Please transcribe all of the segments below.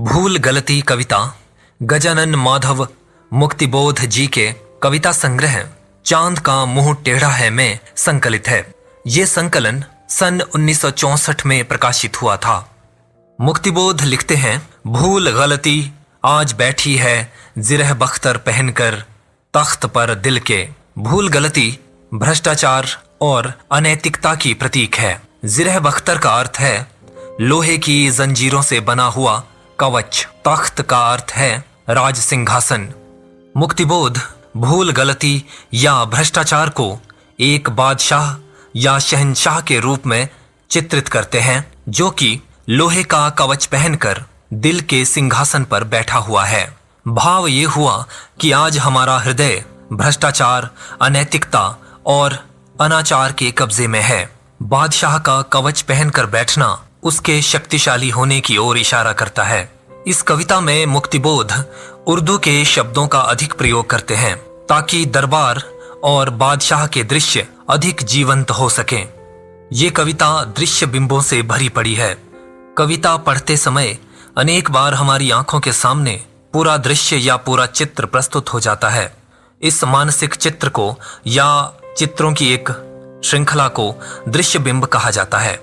भूल गलती कविता गजानन माधव मुक्तिबोध जी के कविता संग्रह चांद का मुंह टेढ़ा है में संकलित है। ये संकलन सन 1964 में प्रकाशित हुआ था। मुक्तिबोध लिखते हैं, भूल गलती आज बैठी है जिरह बख्तर पहनकर तख्त पर दिल के। भूल गलती भ्रष्टाचार और अनैतिकता की प्रतीक है। जिरह बख्तर का अर्थ है लोहे की जंजीरों से बना हुआ कवच। तख्त का अर्थ है राज सिंहासन। मुक्तिबोध भूल गलती या भ्रष्टाचार को एक बादशाह या शहंशाह के रूप में चित्रित करते हैं, जो कि लोहे का कवच पहनकर दिल के सिंहासन पर बैठा हुआ है। भाव ये हुआ कि आज हमारा हृदय भ्रष्टाचार, अनैतिकता और अनाचार के कब्जे में है। बादशाह का कवच पहनकर बैठना उसके शक्तिशाली होने की ओर इशारा करता है। इस कविता में मुक्तिबोध उर्दू के शब्दों का अधिक प्रयोग करते हैं ताकि दरबार और बादशाह के दृश्य अधिक जीवंत हो सकें। ये कविता दृश्य बिंबों से भरी पड़ी है। कविता पढ़ते समय अनेक बार हमारी आंखों के सामने पूरा दृश्य या पूरा चित्र प्रस्तुत हो जाता है। इस मानसिक चित्र को या चित्रों की एक श्रृंखला को दृश्य बिंब कहा जाता है।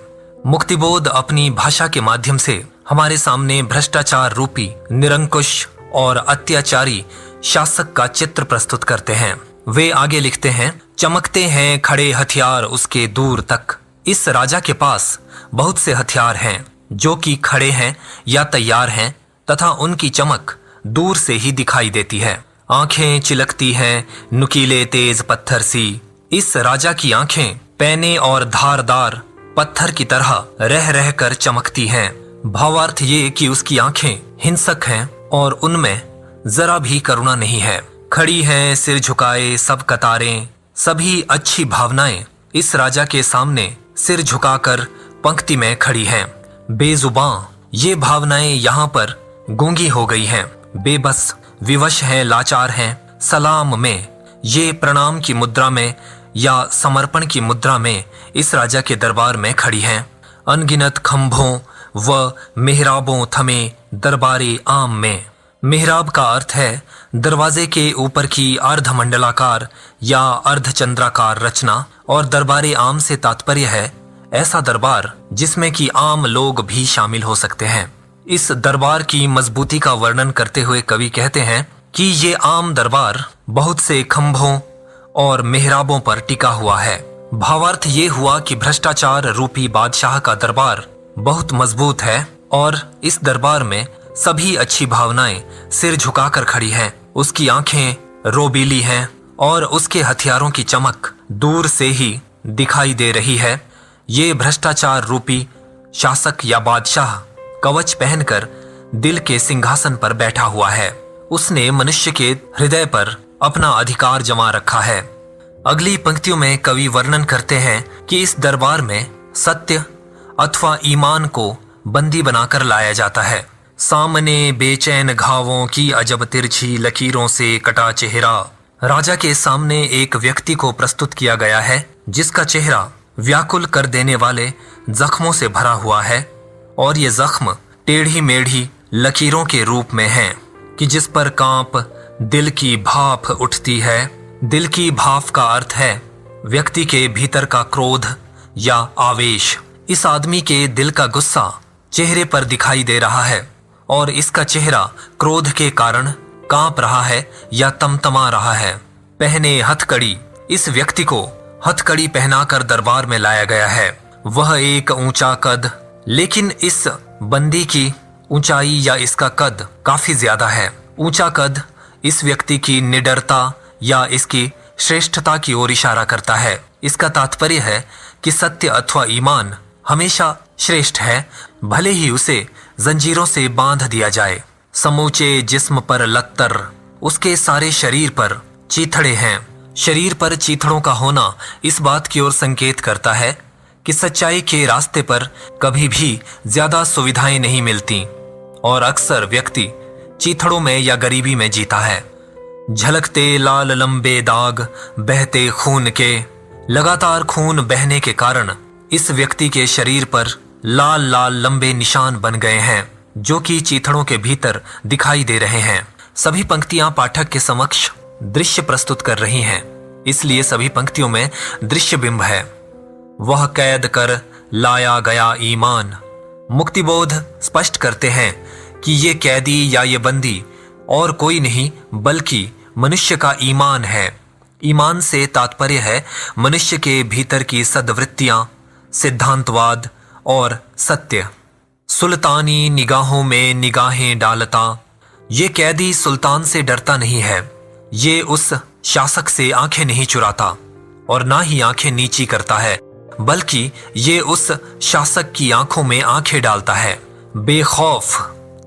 मुक्तिबोध अपनी भाषा के माध्यम से हमारे सामने भ्रष्टाचार रूपी निरंकुश और अत्याचारी शासक का चित्र प्रस्तुत करते हैं। वे आगे लिखते हैं, चमकते हैं खड़े हथियार उसके दूर तक। इस राजा के पास बहुत से हथियार हैं जो कि खड़े हैं या तैयार हैं तथा उनकी चमक दूर से ही दिखाई देती है। आंखें चिलकती हैं नुकीले तेज पत्थर सी। इस राजा की आंखें पैने और धारदार पत्थर की तरह रह रह कर चमकती हैं। भावार्थ ये कि उसकी आंखें हिंसक हैं और उनमें जरा भी करुणा नहीं है। खड़ी हैं सिर झुकाए सब कतारें। सभी अच्छी भावनाएं इस राजा के सामने सिर झुकाकर पंक्ति में खड़ी हैं। बेजुबां ये भावनाएं यहाँ पर गूंगी हो गई हैं। बेबस विवश हैं, लाचार हैं। सलाम में ये प्रणाम की मुद्रा में या समर्पण की मुद्रा में इस राजा के दरबार में खड़ी हैं। अनगिनत खंभों व मेहराबों थमे दरबारे आम में। मेहराब का अर्थ है दरवाजे के ऊपर की अर्धमंडलाकार या अर्धचंद्राकार रचना और दरबारे आम से तात्पर्य है ऐसा दरबार जिसमें कि आम लोग भी शामिल हो सकते हैं। इस दरबार की मजबूती का वर्णन करते हुए कवि कहते हैं कि ये आम दरबार बहुत से खंभों और मेहराबों पर टिका हुआ है। भावार्थ ये हुआ कि भ्रष्टाचार रूपी बादशाह का दरबार बहुत मजबूत है और इस दरबार में सभी अच्छी भावनाएं सिर झुकाकर खड़ी हैं। उसकी आंखें रोबीली हैं और उसके हथियारों की चमक दूर से ही दिखाई दे रही है। ये भ्रष्टाचार रूपी शासक या बादशाह कवच पहनकर दिल के सिंहासन पर बैठा हुआ है। उसने मनुष्य के हृदय पर अपना अधिकार जमा रखा है। अगली पंक्तियों में कवि वर्णन करते हैं कि इस दरबार में सत्य अथवा ईमान को बंदी बनाकर लाया जाता है। सामने बेचैन घावों की अजब तिरछी लकीरों से कटा चेहरा। राजा के सामने एक व्यक्ति को प्रस्तुत किया गया है जिसका चेहरा व्याकुल कर देने वाले जख्मों से भरा हुआ है और ये जख्म टेढ़ी मेढ़ी लकीरों के रूप में हैं कि जिस पर कांप दिल की भाप उठती है। दिल की भाप का अर्थ है व्यक्ति के भीतर का क्रोध या आवेश। इस आदमी के दिल का गुस्सा चेहरे पर दिखाई दे रहा है और इसका चेहरा क्रोध के कारण कांप रहा है या तमतमा रहा है। पहने हथकड़ी, इस व्यक्ति को हथकड़ी पहनाकर दरबार में लाया गया है। वह एक ऊंचा कद, लेकिन इस बंदी की ऊंचाई या इसका कद काफी ज्यादा है। ऊंचा कद इस व्यक्ति की निडरता या इसकी श्रेष्ठता की ओर इशारा करता है। इसका तात्पर्य है कि सत्य अथवा ईमान हमेशा श्रेष्ठ है, भले ही उसे जंजीरों से बांध दिया जाए। समूचे जिस्म पर लत्तर, उसके सारे शरीर पर चीथड़े हैं। शरीर पर चीथड़ों का होना इस बात की ओर संकेत करता है कि सच्चाई के रास्ते पर कभी भी ज्यादा सुविधाएं नहीं मिलती और अक्सर व्यक्ति चीथड़ों में या गरीबी में जीता है। झलकते लाल लंबे दाग बहते खून के। लगातार खून बहने के कारण इस व्यक्ति के शरीर पर लाल लाल लंबे निशान बन गए हैं जो कि चीथड़ों के भीतर दिखाई दे रहे हैं। सभी पंक्तियां पाठक के समक्ष दृश्य प्रस्तुत कर रही हैं, इसलिए सभी पंक्तियों में दृश्य बिंब है। वह कैद कर लाया गया ईमान। मुक्तिबोध स्पष्ट करते हैं कि ये कैदी या ये बंदी और कोई नहीं बल्कि मनुष्य का ईमान है। ईमान से तात्पर्य है मनुष्य के भीतर की सद्वृत्तियां, सिद्धांतवाद और सत्य। सुल्तानी निगाहों में निगाहें डालता। ये कैदी सुल्तान से डरता नहीं है, ये उस शासक से आंखें नहीं चुराता और ना ही आंखें नीची करता है, बल्कि ये उस शासक की आंखों में आंखें डालता है। बेखौफ,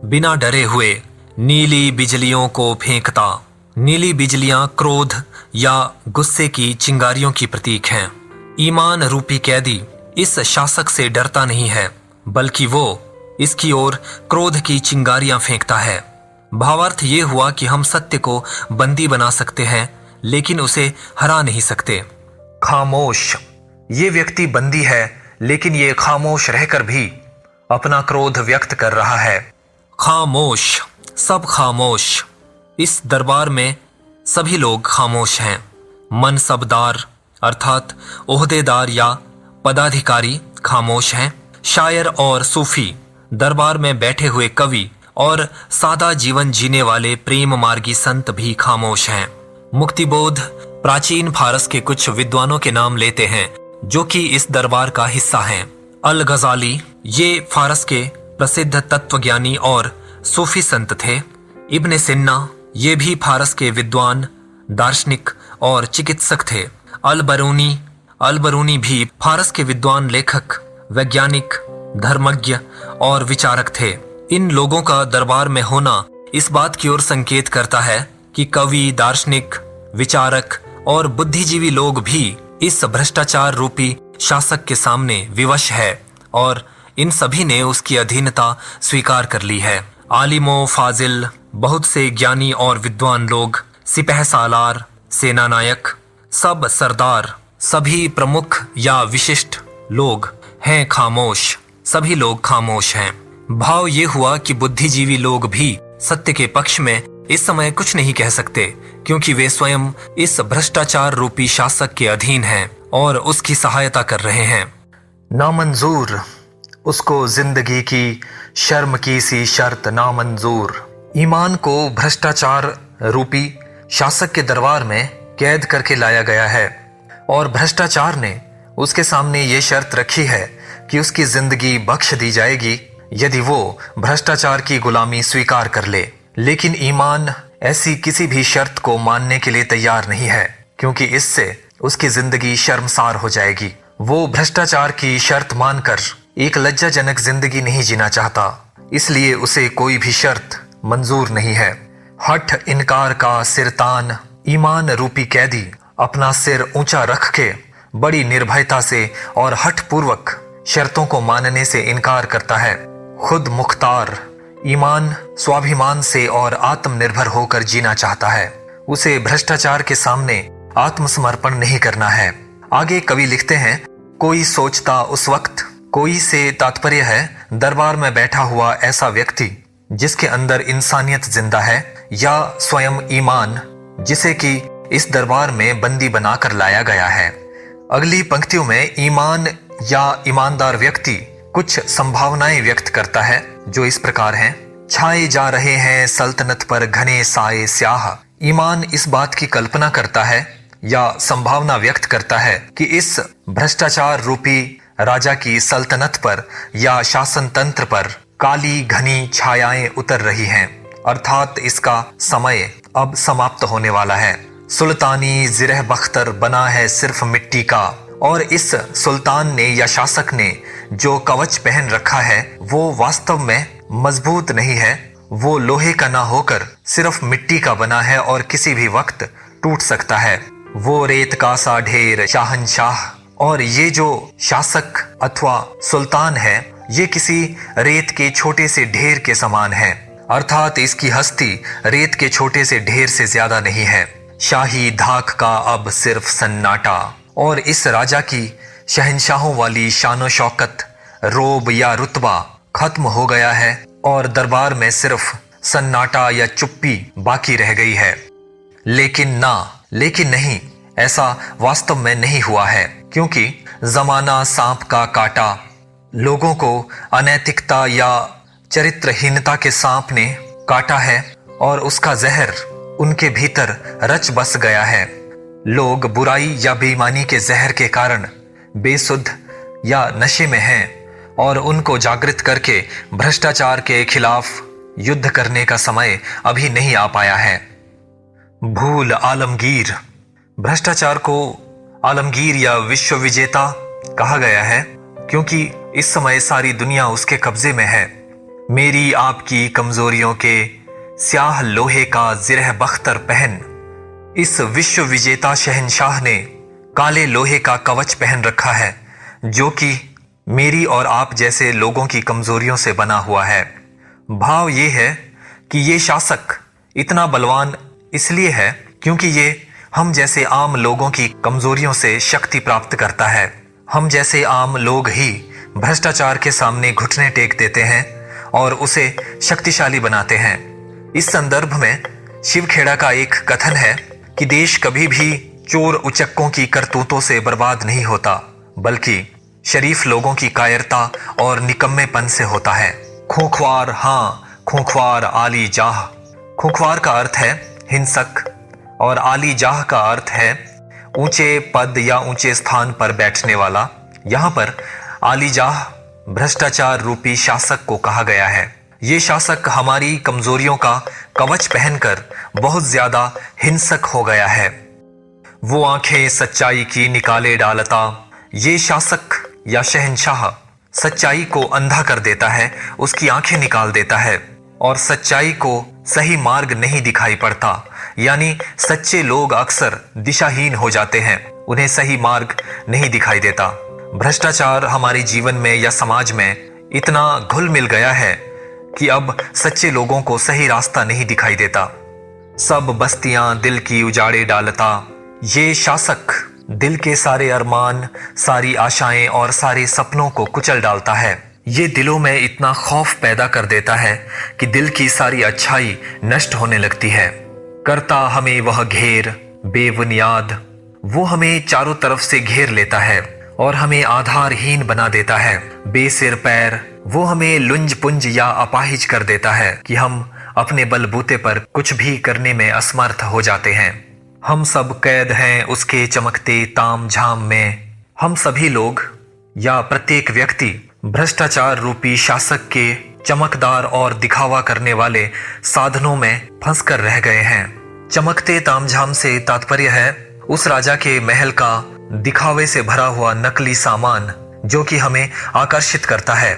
बिना डरे हुए नीली बिजलियों को फेंकता। नीली बिजलियां क्रोध या गुस्से की चिंगारियों की प्रतीक हैं। ईमान रूपी कैदी इस शासक से डरता नहीं है, बल्कि वो इसकी ओर क्रोध की चिंगारियां फेंकता है। भावार्थ ये हुआ कि हम सत्य को बंदी बना सकते हैं, लेकिन उसे हरा नहीं सकते। खामोश, ये व्यक्ति बंदी है, लेकिन ये खामोश रहकर भी अपना क्रोध व्यक्त कर रहा है। खामोश, सब खामोश। इस दरबार में सभी लोग खामोश हैं। मनसबदार अर्थात ओहदेदार या पदाधिकारी खामोश हैं। शायर और सूफी, दरबार में बैठे हुए कवि और सादा जीवन जीने वाले प्रेम मार्गी संत भी खामोश हैं। मुक्तिबोध प्राचीन फारस के कुछ विद्वानों के नाम लेते हैं जो कि इस दरबार का हिस्सा हैं। अल गजाली, ये फारस के प्रसिद्ध तत्वज्ञानी और सूफी संत थे। इब्ने सिन्ना, ये भी फारस के विद्वान, दार्शनिक और चिकित्सक थे। अल बरूनी भी फारस के विद्वान, लेखक, वैज्ञानिक, धर्मज्ञ और विचारक थे। इन लोगों का दरबार में होना इस बात की ओर संकेत करता है कि कवि, दार्शनिक, विचारक और बुद्धिजीवी लोग भी इस भ्रष्टाचार रूपी शासक के सामने विवश है और इन सभी ने उसकी अधीनता स्वीकार कर ली है। आलिमो फाजिल, बहुत से ज्ञानी और विद्वान लोग, सिपह सालार, सेना नायक, सब सरदार, सभी प्रमुख या विशिष्ट लोग हैं खामोश। सभी लोग खामोश हैं। भाव ये हुआ कि बुद्धिजीवी लोग भी सत्य के पक्ष में इस समय कुछ नहीं कह सकते, क्योंकि वे स्वयं इस भ्रष्टाचार रूपी शासक के अधीन हैं और उसकी सहायता कर रहे हैं। नामंजूर, उसको जिंदगी की शर्म की सी शर्त नामंजूर। ईमान को भ्रष्टाचार रूपी शासक के दरबार में कैद करके लाया गया है और भ्रष्टाचार ने उसके सामने ये शर्त रखी है कि उसकी जिंदगी बख्श दी जाएगी यदि वो भ्रष्टाचार की गुलामी स्वीकार कर ले। लेकिन ईमान ऐसी किसी भी शर्त को मानने के लिए तैयार नहीं है, क्योंकि इससे उसकी जिंदगी शर्मसार हो जाएगी। वो भ्रष्टाचार की शर्त मानकर एक लज्जाजनक जिंदगी नहीं जीना चाहता, इसलिए उसे कोई भी शर्त मंजूर नहीं है। हठ इनकार का सिरतान, ईमान रूपी कैदी अपना सिर ऊंचा रख के बड़ी निर्भयता से और हठ पूर्वक शर्तों को मानने से इनकार करता है। खुद मुख्तार, ईमान स्वाभिमान से और आत्मनिर्भर होकर जीना चाहता है। उसे भ्रष्टाचार के सामने आत्मसमर्पण नहीं करना है। आगे कवि लिखते हैं, कोई सोचता उस वक्त, कोई से तात्पर्य है दरबार में बैठा हुआ ऐसा व्यक्ति जिसके अंदर इंसानियत जिंदा है, या स्वयं ईमान जिसे कि इस दरबार में बंदी बनाकर लाया गया है। अगली पंक्तियों में ईमान या ईमानदार व्यक्ति कुछ संभावनाएं व्यक्त करता है जो इस प्रकार हैं। छाए जा रहे हैं सल्तनत पर घने साए स्याह। ईमान इस बात की कल्पना करता है या संभावना व्यक्त करता है कि इस भ्रष्टाचार रूपी राजा की सल्तनत पर या शासन तंत्र पर काली घनी छायाएं उतर रही हैं, अर्थात इसका समय अब समाप्त होने वाला है। सुल्तानी जिरह बख्तर बना है सिर्फ मिट्टी का, और इस सुल्तान ने या शासक ने जो कवच पहन रखा है वो वास्तव में मजबूत नहीं है। वो लोहे का ना होकर सिर्फ मिट्टी का बना है और किसी भी वक्त टूट सकता है। वो रेत का सा ढेर शाहनशाह, और ये जो शासक अथवा सुल्तान है ये किसी रेत के छोटे से ढेर के समान है, अर्थात इसकी हस्ती रेत के छोटे से ढेर से ज्यादा नहीं है। शाही धाक का अब सिर्फ सन्नाटा, और इस राजा की शहंशाहों वाली शानो शौकत, रोब या रुतबा खत्म हो गया है। और दरबार में सिर्फ सन्नाटा या चुप्पी बाकी रह गई है। लेकिन नहीं, ऐसा वास्तव में नहीं हुआ है, क्योंकि जमाना सांप का काटा लोगों को अनैतिकता या चरित्रहीनता के सांप ने काटा है और उसका जहर उनके भीतर रच बस गया है। लोग बुराई या बेईमानी के जहर के कारण बेसुध या नशे में हैं और उनको जागृत करके भ्रष्टाचार के खिलाफ युद्ध करने का समय अभी नहीं आ पाया है। भूल आलमगीर। भ्रष्टाचार को आलमगीर या विश्व विजेता कहा गया है, क्योंकि इस समय सारी दुनिया उसके कब्जे में है। मेरी आपकी कमजोरियों के स्याह लोहे का जिरह बख्तर पहन इस विश्व विजेता शहंशाह ने काले लोहे का कवच पहन रखा है, जो कि मेरी और आप जैसे लोगों की कमजोरियों से बना हुआ है। भाव ये है कि ये शासक इतना बलवान इसलिए है क्योंकि ये हम जैसे आम लोगों की कमजोरियों से शक्ति प्राप्त करता है। हम जैसे आम लोग ही भ्रष्टाचार के सामने घुटने टेक देते हैं और उसे शक्तिशाली बनाते हैं। इस संदर्भ में शिवखेड़ा का एक कथन है कि देश कभी भी चोर उचक्कों की करतूतों से बर्बाद नहीं होता, बल्कि शरीफ लोगों की कायरता और निकम्मेपन से होता है। खूंखवार, हाँ खूंखवार आली जाह। खूंखवार का अर्थ है हिंसक और आली जाह का अर्थ है ऊंचे पद या ऊंचे स्थान पर बैठने वाला। यहाँ पर आली जाह भ्रष्टाचार रूपी शासक को कहा गया है। ये शासक हमारी कमजोरियों का कवच पहनकर बहुत ज्यादा हिंसक हो गया है। वो आंखें सच्चाई की निकाले डालता। ये शासक या शहंशाह सच्चाई को अंधा कर देता है, उसकी आंखें निकाल देता है और सच्चाई को सही मार्ग नहीं दिखाई पड़ता। यानी सच्चे लोग अक्सर दिशाहीन हो जाते हैं, उन्हें सही मार्ग नहीं दिखाई देता। भ्रष्टाचार हमारे जीवन में या समाज में इतना घुल मिल गया है कि अब सच्चे लोगों को सही रास्ता नहीं दिखाई देता। सब बस्तियां दिल की उजाड़े डालता। ये शासक दिल के सारे अरमान, सारी आशाएं और सारे सपनों को कुचल डालता है। ये दिलों में इतना खौफ पैदा कर देता है कि दिल की सारी अच्छाई नष्ट होने लगती है। करता हमें वह घेर बेबुनियाद। वो हमें चारों तरफ से घेर लेता है और हमें आधारहीन बना देता है। बेसिर पैर वो हमें लुंज पुंज या अपाहिज कर देता है कि हम अपने बलबूते पर कुछ भी करने में असमर्थ हो जाते हैं। हम सब कैद हैं उसके चमकते ताम झाम में। हम सभी लोग या प्रत्येक व्यक्ति भ्रष्टाचार रूपी शासक के चमकदार और दिखावा करने वाले साधनों में फंसकर रह गए हैं। चमकते तामझाम से तात्पर्य है उस राजा के महल का दिखावे से भरा हुआ नकली सामान जो कि हमें आकर्षित करता है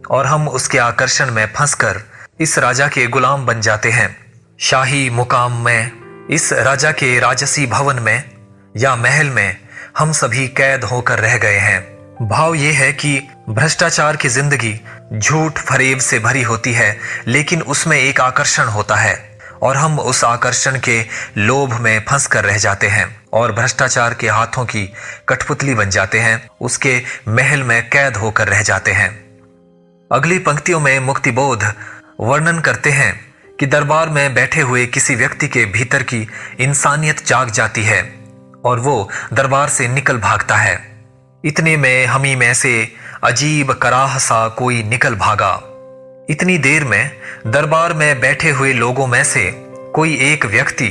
और हम उसके आकर्षण में फंसकर इस राजा के गुलाम बन जाते हैं। शाही मुकाम में, इस राजा के राजसी भवन में या महल में हम सभी कैद होकर रह गए हैं। भाव ये है कि भ्रष्टाचार की जिंदगी झूठ फरेब से भरी होती है, लेकिन उसमें एक आकर्षण होता है और हम उस आकर्षण के लोभ में फंस कर रह जाते हैं और भ्रष्टाचार के हाथों की कठपुतली बन जाते हैं, उसके महल में कैद होकर रह जाते हैं। अगली पंक्तियों में मुक्तिबोध वर्णन करते हैं कि दरबार में बैठे हुए किसी व्यक्ति के भीतर की इंसानियत जाग जाती है और वो दरबार से निकल भागता है। इतने में हमी में से अजीब कराह सा कोई निकल भागा। इतनी देर में दरबार में बैठे हुए लोगों में से कोई एक व्यक्ति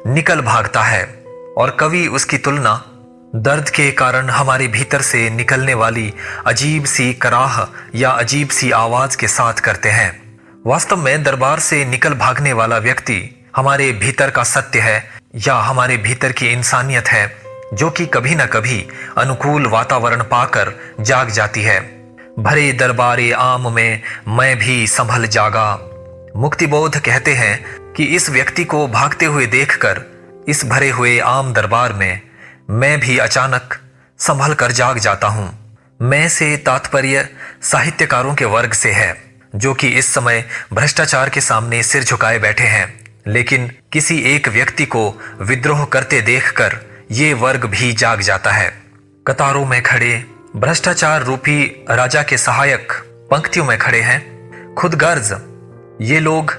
निकल भागता है और कवि उसकी तुलना दर्द के कारण हमारे भीतर से निकलने वाली अजीब सी कराह या अजीब सी आवाज के साथ करते हैं। वास्तव में दरबार से निकल भागने वाला व्यक्ति हमारे भीतर का सत्य है या हमारे भीतर की इंसानियत है जो कि कभी न कभी अनुकूल वातावरण पाकर जाग जाती है। भरे दरबारे आम में मैं भी संभल जागा। मुक्तिबोध कहते हैं कि इस व्यक्ति को भागते हुए देखकर इस भरे हुए आम दरबार में मैं भी अचानक संभल कर जाग जाता हूं। मैं से तात्पर्य साहित्यकारों के वर्ग से है जो कि इस समय भ्रष्टाचार के सामने सिर झुकाए बैठे हैं, लेकिन किसी एक व्यक्ति को विद्रोह करते देखकर ये वर्ग भी जाग जाता है। कतारों में खड़े भ्रष्टाचार रूपी राजा के सहायक पंक्तियों में खड़े हैं। खुद गर्ज ये लोग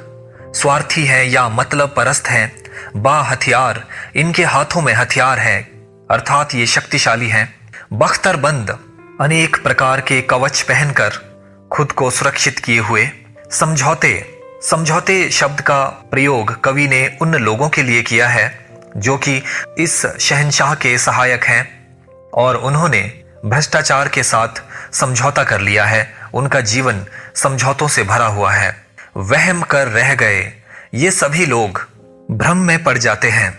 स्वार्थी हैं या मतलब परस्त हैं, बा हथियार, इनके हाथों में हथियार हैं, अर्थात ये शक्तिशाली हैं। बख्तरबंद, अनेक प्रकार के कवच पहनकर खुद को सुरक्षित किए हुए। समझौते, समझौते शब्द का प्रयोग कवि ने उन लोगों के लिए किया है जो कि इस शहंशाह के सहायक हैं और उन्होंने भ्रष्टाचार के साथ समझौता कर लिया है। उनका जीवन समझौतों से भरा हुआ है। वहम कर रह गए, ये सभी लोग भ्रम में पड़ जाते हैं।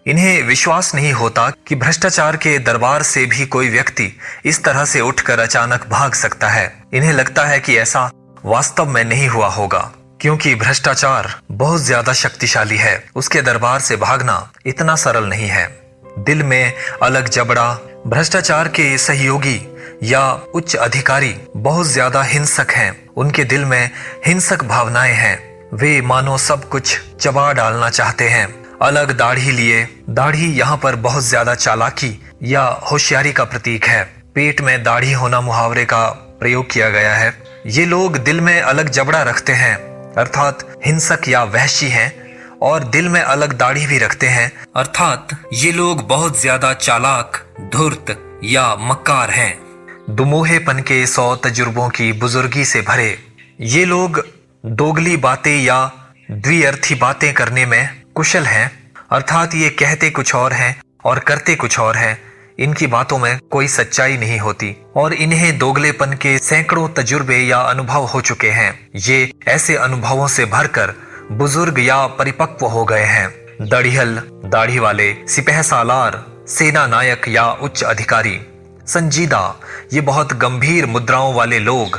इन्हें विश्वास नहीं होता कि भ्रष्टाचार के दरबार से भी कोई व्यक्ति इस तरह से उठकर अचानक भाग सकता है। इन्हें लगता है कि ऐसा वास्तव में नहीं हुआ होगा, क्योंकि भ्रष्टाचार बहुत ज्यादा शक्तिशाली है। उसके दरबार से भागना इतना सरल नहीं है। दिल में अलग जबड़ा, भ्रष्टाचार के सहयोगी या उच्च अधिकारी बहुत ज्यादा हिंसक हैं। उनके दिल में हिंसक भावनाएं हैं। वे मानो सब कुछ चबा डालना चाहते हैं। अलग दाढ़ी लिए, दाढ़ी यहाँ पर बहुत ज्यादा चालाकी या होशियारी का प्रतीक है। पेट में दाढ़ी होना मुहावरे का प्रयोग किया गया है। ये लोग दिल में अलग जबड़ा रखते हैं, अर्थात हिंसक या वहशी हैं, और दिल में अलग दाढ़ी भी रखते हैं, अर्थात ये लोग बहुत ज्यादा चालाक, धूर्त या मक्कार हैं। दुमोहेपन के 100 तजुर्बों की बुजुर्गी से भरे ये लोग दोगली बातें या द्विअर्थी बातें करने में कुशल हैं, अर्थात ये कहते कुछ और हैं और करते कुछ और हैं। इनकी बातों में कोई सच्चाई नहीं होती और इन्हें दोगलेपन के सैकड़ों तजुर्बे या अनुभव हो चुके हैं। ये ऐसे अनुभवों से भरकर बुजुर्ग या परिपक्व हो गए हैं। दड़िहल, दाढ़ी वाले, सिपह सालार, सेना नायक या उच्च अधिकारी, संजीदा, ये बहुत गंभीर मुद्राओं वाले लोग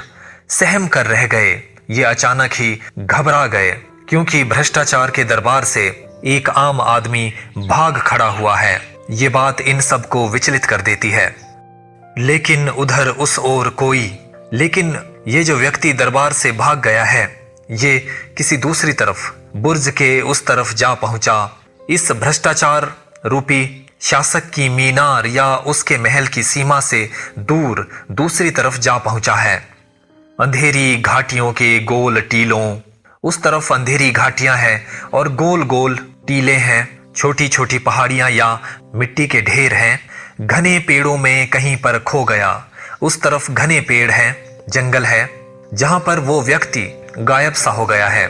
सहम कर रह गए। ये अचानक ही घबरा गए, क्योंकि भ्रष्टाचार के दरबार से एक आम आदमी भाग खड़ा हुआ है। ये बात इन सबको विचलित कर देती है। लेकिन उधर उस ओर कोई, लेकिन ये जो व्यक्ति दरबार से भाग गया है, ये किसी दूसरी तरफ, बुर्ज के उस तरफ जा पहुंचा। इस भ्रष्टाचार रूपी शासक की मीनार या उसके महल की सीमा से दूर दूसरी तरफ जा पहुंचा है। अंधेरी घाटियों के गोल टीलों, उस तरफ अंधेरी घाटियां हैं और गोल गोल टीले हैं। छोटी छोटी पहाड़ियां या मिट्टी के ढेर हैं। घने पेड़ों में कहीं पर खो गया। उस तरफ घने पेड़ हैं, जंगल है, जहां पर वो व्यक्ति गायब सा हो गया है।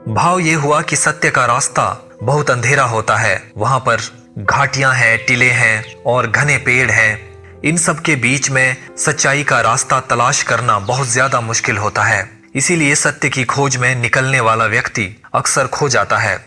भाव ये हुआ कि सत्य का रास्ता बहुत अंधेरा होता है। वहां पर घाटियां हैं, टीले हैं और घने पेड़ हैं। इन सब के बीच में सच्चाई का रास्ता तलाश करना बहुत ज्यादा मुश्किल होता है। इसीलिए सत्य की खोज में निकलने वाला व्यक्ति अक्सर खो जाता है।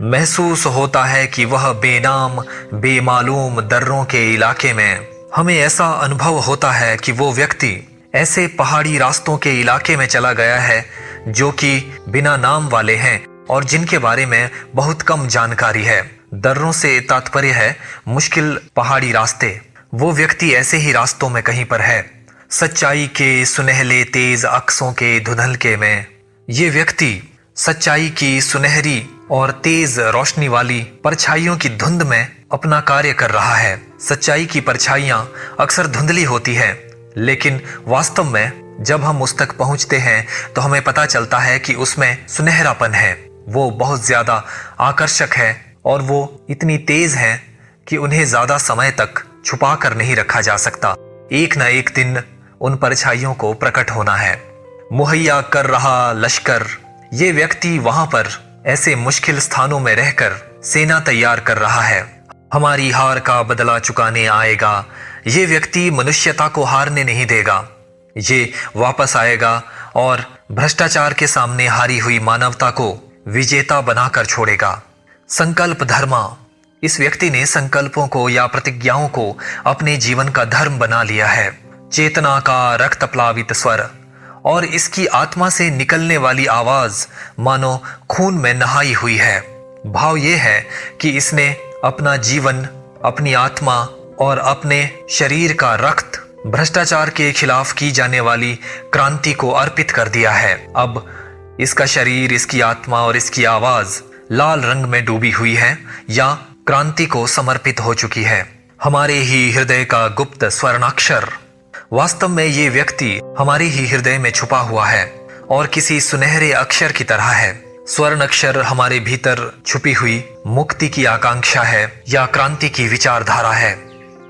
महसूस होता है कि वह बेनाम बेमालूम दर्रों के इलाके में, हमें ऐसा अनुभव होता है कि वो व्यक्ति ऐसे पहाड़ी रास्तों के इलाके में चला गया है जो कि बिना नाम वाले हैं और जिनके बारे में बहुत कम जानकारी है। दर्रों से तात्पर्य है मुश्किल पहाड़ी रास्ते। वो व्यक्ति ऐसे ही रास्तों में कहीं पर है, सच्चाई के सुनहले तेज अक्सों के धुंधलके में। ये व्यक्ति सच्चाई की सुनहरी और तेज रोशनी वाली परछाइयों की धुंध में अपना कार्य कर रहा है। सच्चाई की परछाइयां अक्सर धुंधली होती है, लेकिन वास्तव में जब हम उस तक पहुंचते हैं तो हमें पता चलता है कि उसमें सुनहरापन है। वो बहुत ज्यादा आकर्षक है और वो इतनी तेज है कि उन्हें ज्यादा समय तक छुपा कर नहीं रखा जा सकता। एक न एक दिन उन परछाइयों को प्रकट होना है। मुहैया कर रहा लश्कर, ये व्यक्ति वहां पर ऐसे मुश्किल स्थानों में रहकर सेना तैयार कर रहा है। हमारी हार का बदला चुकाने आएगा। ये व्यक्ति मनुष्यता को हारने नहीं देगा। ये वापस आएगा और भ्रष्टाचार के सामने हारी हुई मानवता को विजेता बनाकर छोड़ेगा। संकल्प धर्मा, इस व्यक्ति ने संकल्पों को या प्रतिज्ञाओं को अपने जीवन का धर्म बना लिया है। चेतना का रक्त प्लावित स्वर और इसकी आत्मा से निकलने वाली आवाज मानो खून में नहाई हुई है। भाव ये है कि इसने अपना जीवन, अपनी आत्मा और अपने शरीर का रक्त भ्रष्टाचार के खिलाफ की जाने वाली क्रांति को अर्पित कर दिया है। अब इसका शरीर, इसकी आत्मा और इसकी आवाज लाल रंग में डूबी हुई है या क्रांति को समर्पित हो चुकी है। हमारे ही हृदय का गुप्त स्वर्णाक्षर, वास्तव में ये व्यक्ति हमारे ही हृदय में छुपा हुआ है और किसी सुनहरे अक्षर की तरह है। स्वर्ण अक्षर हमारे भीतर छुपी हुई मुक्ति की आकांक्षा है या क्रांति की विचारधारा है,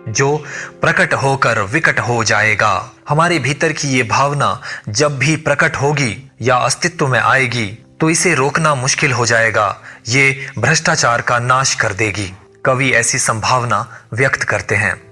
जो प्रकट होकर विकट हो जाएगा। हमारे भीतर की ये भावना जब भी प्रकट होगी या अस्तित्व में आएगी तो इसे रोकना मुश्किल हो जाएगा। ये भ्रष्टाचार का नाश कर देगी। कवि ऐसी संभावना व्यक्त करते हैं।